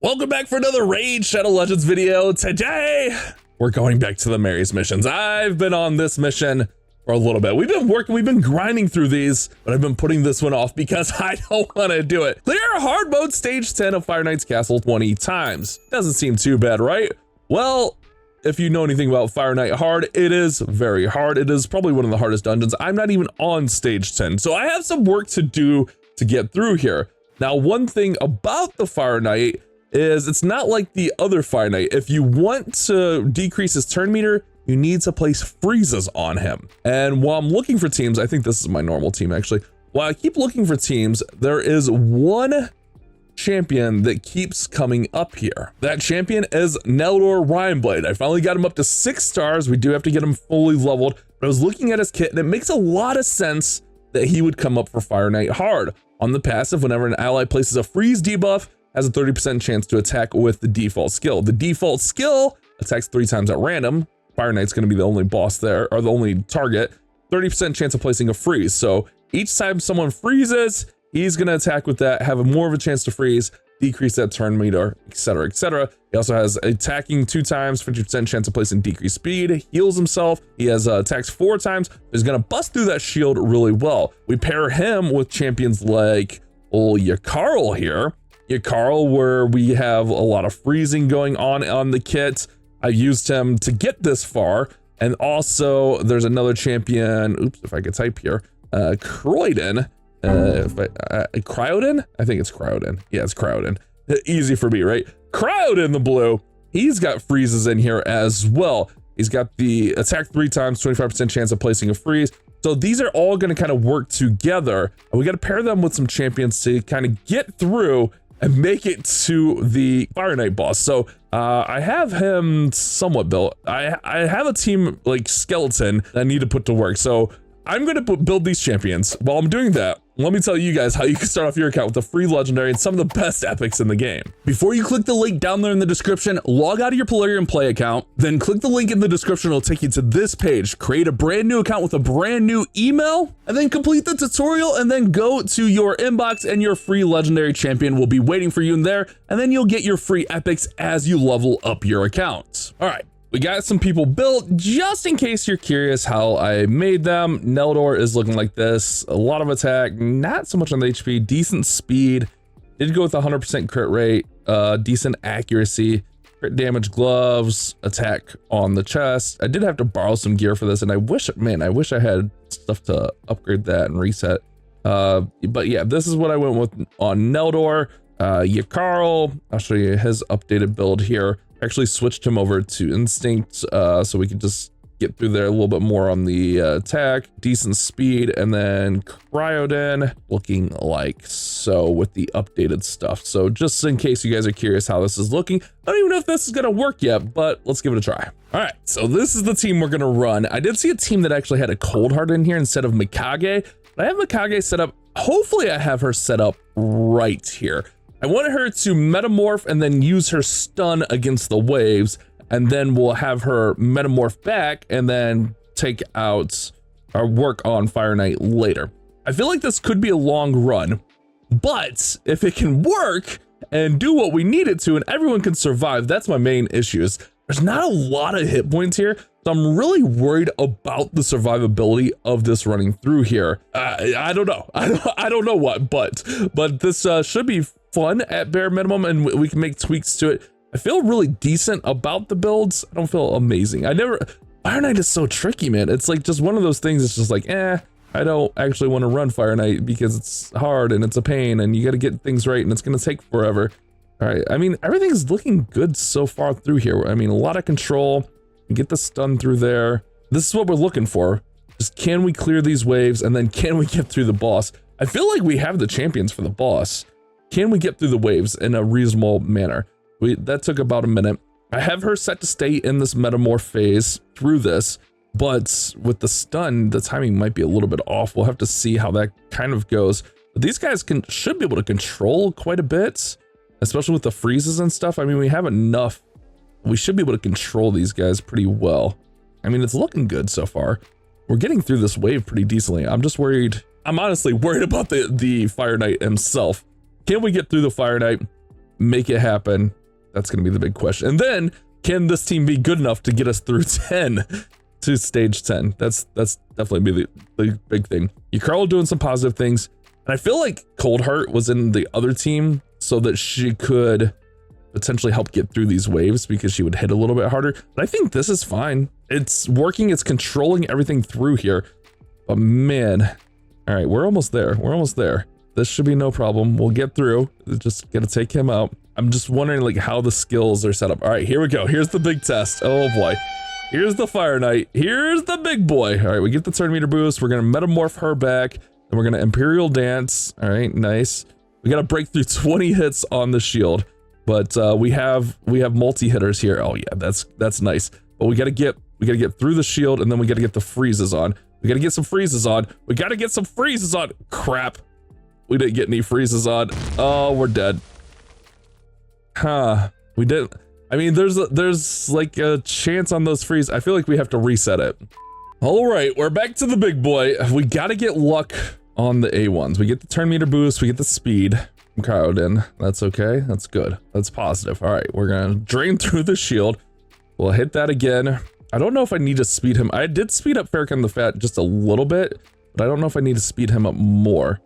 Welcome back for another Raid Shadow Legends video. Today, we're going back to the Mary's missions. I've been on this mission for a little bit. We've been grinding through these, but I've been putting this one off because I don't want to do it. Clear hard mode stage 10 of Fire Knight's Castle 20 times. Doesn't seem too bad, right? Well, if you know anything about Fire Knight hard, it is very hard. It is probably one of the hardest dungeons. I'm not even on stage 10, so I have some work to do to get through here. Now, one thing about the Fire Knight is it's not like the other Fire Knight. If you want to decrease his turn meter, you need to place freezes on him. And while I'm looking for teams, I think this is my normal team actually. While I keep looking for teams, there is one champion that keeps coming up here. That champion is Neldor Rhineblade. I finally got him up to 6 stars. We do have to get him fully leveled. But I was looking at his kit and it makes a lot of sense that he would come up for Fire Knight hard. On the passive, whenever an ally places a freeze debuff, has a 30% chance to attack with the default skill. The default skill attacks 3 times at random. Fire Knight's gonna be the only boss there, or the only target. 30% chance of placing a freeze. So each time someone freezes, he's gonna attack with that, have more of a chance to freeze, decrease that turn meter, etc., etc. He also has attacking 2 times, 50% chance of placing decreased speed, heals himself. He has attacks 4 times. He's gonna bust through that shield really well. We pair him with champions like old Yakarl here. Yakarl, where we have a lot of freezing going on the kit. I used him to get this far. And also there's another champion, oops, if I could type here, Croydon. Cryoden? I think it's Cryoden. Yeah, it's Cryoden. Easy for me, right? Cryoden the blue, he's got freezes in here as well. He's got the attack 3 times, 25% chance of placing a freeze. So these are all gonna kind of work together. And we gotta pair them with some champions to kind of get through and make it to the Fire Knight boss. So I have him somewhat built. I have a team like skeleton that I need to put to work. So I'm gonna build these champions. While I'm doing that, let me tell you guys how you can start off your account with a free legendary and some of the best epics in the game. Before you click the link down there in the description, log out of your Plarium Play account, then click the link in the description. It'll take you to this page. Create a brand new account with a brand new email, and then complete the tutorial, and then go to your inbox and your free legendary champion will be waiting for you in there, and then you'll get your free epics as you level up your account. All right. We got some people built. Just in case you're curious how I made them, Neldor is looking like this. A lot of attack, not so much on the HP, decent speed. Did go with 100% crit rate, decent accuracy, crit damage gloves, attack on the chest. I did have to borrow some gear for this, and I wish I had stuff to upgrade that and reset. But yeah, this is what I went with on Neldor. Yakarl, I'll show you his updated build here. Actually switched him over to Instinct so we could just get through there a little bit more on the attack, decent speed, and then Cryoden looking like so with the updated stuff. So just in case you guys are curious how this is looking, I don't even know if this is gonna work yet, but let's give it a try. All right, so this is the team we're gonna run. I did see a team that actually had a Coldheart in here instead of Mikage, but I have Mikage set up. Hopefully I have her set up right here. I wanted her to metamorph and then use her stun against the waves, and then we'll have her metamorph back and then take out our work on Fire Knight later. I feel like this could be a long run, but if it can work and do what we need it to and everyone can survive, that's my main issue. Is there's not a lot of hit points here, so I'm really worried about the survivability of this running through here. I don't know. I don't know what, but this should be fun at bare minimum, and we can make tweaks to it. I feel really decent about the builds. I don't feel amazing. Fire Knight is so tricky, man. It's like just one of those things. It's just like, I don't actually want to run Fire Knight because it's hard and it's a pain and you got to get things right and it's going to take forever. All right. I mean, everything's looking good so far through here. I mean, a lot of control. We get the stun through there. This is what we're looking for. Just can we clear these waves and then can we get through the boss? I feel like we have the champions for the boss. Can we get through the waves in a reasonable manner? That took about a minute. I have her set to stay in this metamorph phase through this, but with the stun, the timing might be a little bit off. We'll have to see how that kind of goes. But these guys should be able to control quite a bit, especially with the freezes and stuff. I mean, we have enough. We should be able to control these guys pretty well. I mean, it's looking good so far. We're getting through this wave pretty decently. I'm just worried. I'm honestly worried about the Fire Knight himself. Can we get through the Fire Knight? make it happen? That's going to be the big question. And then, can this team be good enough to get us through 10 to stage 10? That's definitely be the big thing. Yukaro doing some positive things. And I feel like Coldheart was in the other team so that she could potentially help get through these waves because she would hit a little bit harder. But I think this is fine. It's working. It's controlling everything through here. But man, all right, we're almost there. We're almost there. This should be no problem. We'll get through. Just gotta take him out. I'm just wondering like how the skills are set up. All right, here we go. Here's the big test. Oh boy. Here's the Fire Knight. Here's the big boy. All right, we get the turn meter boost. We're gonna metamorph her back. Then we're gonna Imperial Dance. All right, nice. We gotta break through 20 hits on the shield, but we have multi hitters here. Oh yeah, that's nice. But we gotta get through the shield, and then we gotta get the freezes on. We gotta get some freezes on. We gotta get some freezes on. Crap. We didn't get any freezes on. Oh, we're dead. Huh. We didn't. I mean, there's like a chance on those freeze. I feel like we have to reset it. All right, we're back to the big boy. We gotta get luck on the A1s. We get the turn meter boost. We get the speed. I'm crowded in. That's okay. That's good. That's positive. All right, we're gonna drain through the shield. We'll hit that again. I don't know if I need to speed him. I did speed up Farrakhan the Fat just a little bit, but I don't know if I need to speed him up more.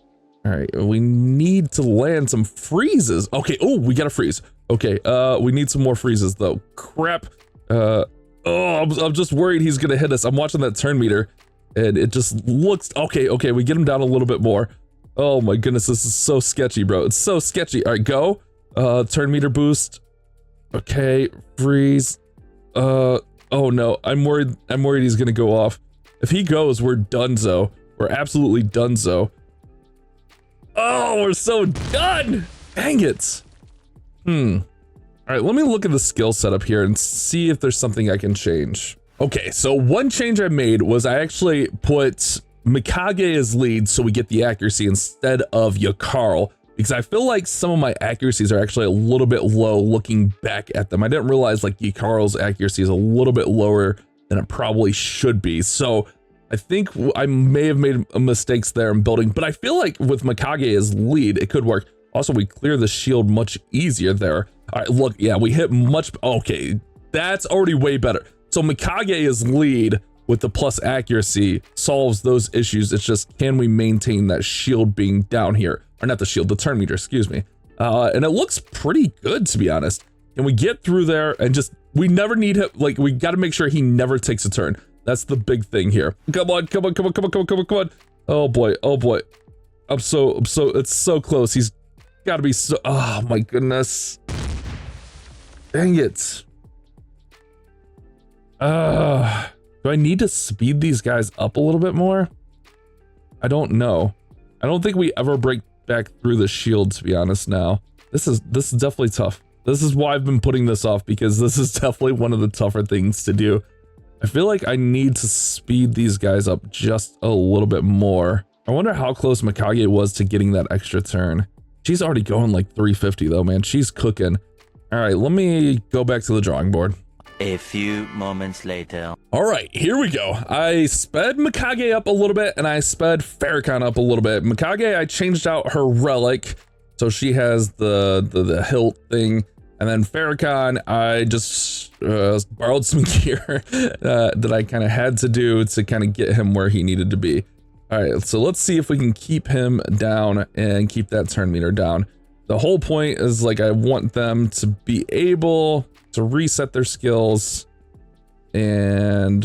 All right, we need to land some freezes. Okay, oh, we got a freeze. Okay, we need some more freezes though. Crap. Oh, I'm just worried he's gonna hit us. I'm watching that turn meter and it just looks, okay, we get him down a little bit more. Oh my goodness, this is so sketchy, bro. It's so sketchy. All right, go. Turn meter boost. Okay, freeze. Oh no, I'm worried he's gonna go off. If he goes, we're donezo. We're absolutely donezo. Oh, we're so done. Dang it. All right, let me look at the skill setup here and see if there's something I can change. Okay, so one change I made was I actually put Mikage as lead so we get the accuracy instead of Yukaro, because I feel like some of my accuracies are actually a little bit low looking back at them. I didn't realize like Yukaro's accuracy is a little bit lower than it probably should be. So I think I may have made mistakes there in building, but I feel like with Mikage as lead, it could work. Also, we clear the shield much easier there. All right, look, yeah, we hit much, okay, that's already way better. So Mikage as lead with the plus accuracy solves those issues. It's just, can we maintain that shield being down here? Or not the shield, the turn meter, excuse me. And it looks pretty good, to be honest. Can we get through there and just, we never need him, like, we gotta make sure he never takes a turn. That's the big thing here. Come on. Oh boy. I'm so, it's so close. He's gotta be so, oh my goodness. Dang it. Do I need to speed these guys up a little bit more? I don't know. I don't think we ever break back through the shield, to be honest now. This is definitely tough. This is why I've been putting this off, because this is definitely one of the tougher things to do. I feel like I need to speed these guys up just a little bit more. I wonder how close Mikage was to getting that extra turn. She's already going like 350 though, man. She's cooking. All right, let me go back to the drawing board. A few moments later. All right, here we go. I sped Mikage up a little bit and I sped Farrakhan up a little bit. Mikage, I changed out her relic, so she has the hilt thing. And then Farrakhan, I just borrowed some gear that I kind of had to do to kind of get him where he needed to be. All right, so let's see if we can keep him down and keep that turn meter down. The whole point is like I want them to be able to reset their skills and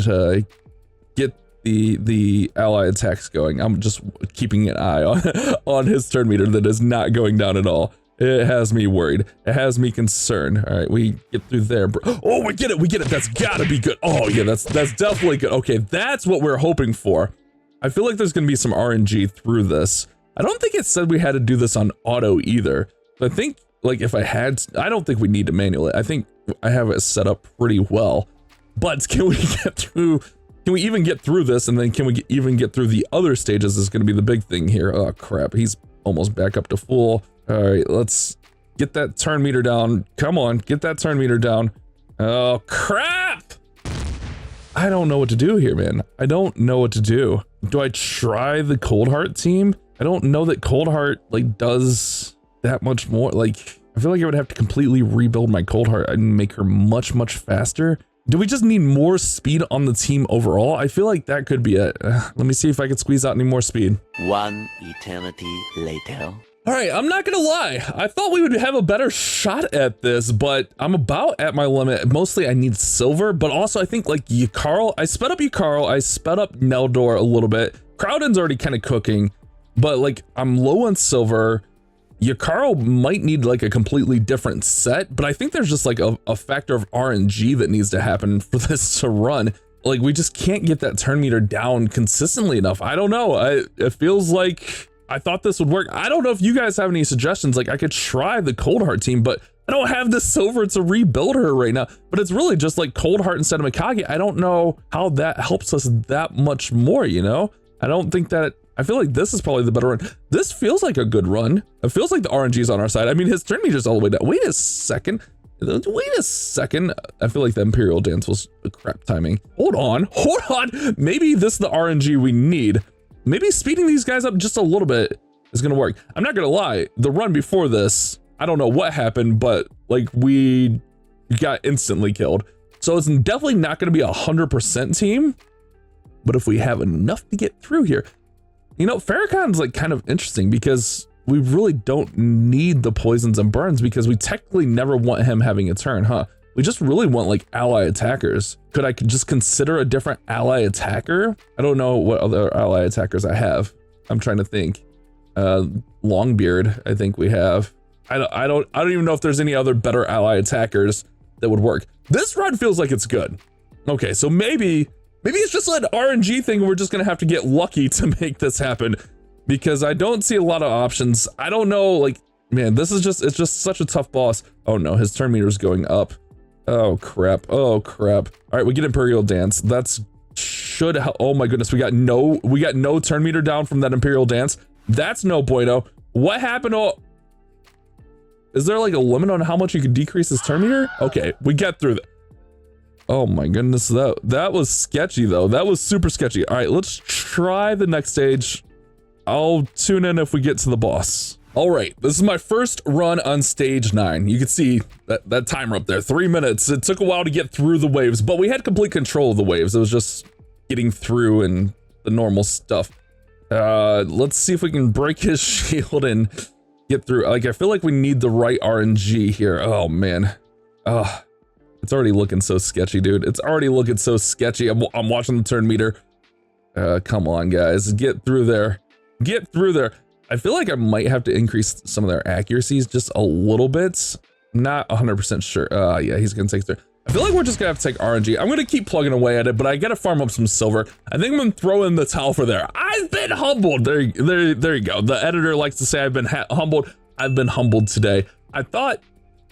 get the ally attacks going. I'm just keeping an eye on his turn meter that is not going down at all. It has me worried. It has me concerned. All right, we get through there. Oh, we get it. That's gotta be good. Oh yeah, that's definitely good. Okay, that's what we're hoping for. I feel like there's gonna be some RNG through this. I don't think it said we had to do this on auto either. But I think like if I don't think we need to manually. I think I have it set up pretty well. But can we get through? Can we even get through this? And then can we even get through the other stages is gonna be the big thing here. Oh crap, he's almost back up to full. All right, let's get that turn meter down. Come on, get that turn meter down. Oh, crap! I don't know what to do here, man. I don't know what to do. Do I try the Coldheart team? I don't know that Coldheart, like, does that much more. Like, I feel like I would have to completely rebuild my Cold Heart and make her much, much faster. Do we just need more speed on the team overall? I feel like that could be it. Let me see if I can squeeze out any more speed. One eternity later. All right, I'm not gonna lie. I thought we would have a better shot at this, but I'm about at my limit. Mostly I need silver, but also I think like Ykarl, I sped up Ykarl, I sped up Neldor a little bit. Crowden's already kind of cooking, but like I'm low on silver. Ykarl might need like a completely different set, but I think there's just like a factor of RNG that needs to happen for this to run. Like we just can't get that turn meter down consistently enough. I don't know. It feels like I thought this would work. I don't know if you guys have any suggestions. Like I could try the Cold Heart team, but I don't have the silver to rebuild her right now. But it's really just like Cold Heart instead of Mikage. I don't know how that helps us that much more, you know? I don't think that, I feel like this is probably the better run. This feels like a good run. It feels like the RNG is on our side. I mean, his turn meter's all the way down. Wait a second. I feel like the Imperial Dance was a crap timing. Hold on. Maybe this is the RNG we need. Maybe speeding these guys up just a little bit is gonna work. I'm not gonna lie, the run before this, I don't know what happened, but like we got instantly killed. So it's definitely not gonna be 100% team, but if we have enough to get through here, you know, Farrakhan's like kind of interesting because we really don't need the poisons and burns because we technically never want him having a turn, huh? We just really want like ally attackers. Could I just consider a different ally attacker? I don't know what other ally attackers I have. I'm trying to think. Longbeard, I think we have. I don't even know if there's any other better ally attackers that would work. This run feels like it's good. Okay, so maybe it's just an RNG thing. We're just gonna have to get lucky to make this happen because I don't see a lot of options. I don't know, like, man, it's just such a tough boss. Oh no, his turn meter is going up. Oh crap. Oh crap. All right, we get Imperial Dance. That's should help. Oh my goodness, we got no turn meter down from that Imperial Dance. That's no bueno. What happened? Oh, is there like a limit on how much you can decrease his turn meter? Okay, we get through that. Oh my goodness, that was sketchy though. That was super sketchy. All right, let's try the next stage. I'll tune in if we get to the boss. All right, this is my first run on stage 9. You can see that timer up there, 3 minutes. It took a while to get through the waves, but we had complete control of the waves. It was just getting through and the normal stuff. Let's see if we can break his shield and get through. Like, I feel like we need the right RNG here. Oh man. It's already looking so sketchy, dude. It's already looking so sketchy. I'm watching the turn meter. Come on, guys, get through there. Get through there. I feel like I might have to increase some of their accuracies just a little bit. Not 100% sure. Yeah, he's gonna take through. I feel like we're just gonna have to take RNG. I'm gonna keep plugging away at it, but I gotta farm up some silver. I think I'm gonna throw in the towel for there. I've been humbled. There you go. The editor likes to say I've been humbled. I've been humbled today. I thought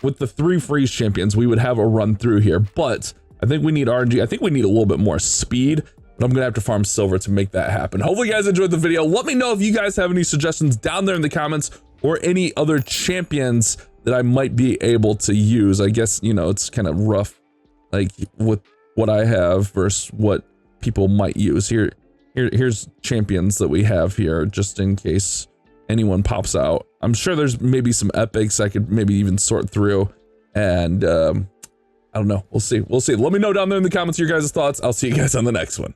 with the 3 freeze champions, we would have a run through here, but I think we need RNG. I think we need a little bit more speed. But I'm gonna have to farm silver to make that happen. Hopefully you guys enjoyed the video. Let me know if you guys have any suggestions down there in the comments or any other champions that I might be able to use. I guess, you know, it's kind of rough, like with what I have versus what people might use. Here's champions that we have here, just in case anyone pops out. I'm sure there's maybe some epics I could maybe even sort through, and I don't know. We'll see. Let me know down there in the comments your guys' thoughts. I'll see you guys on the next one.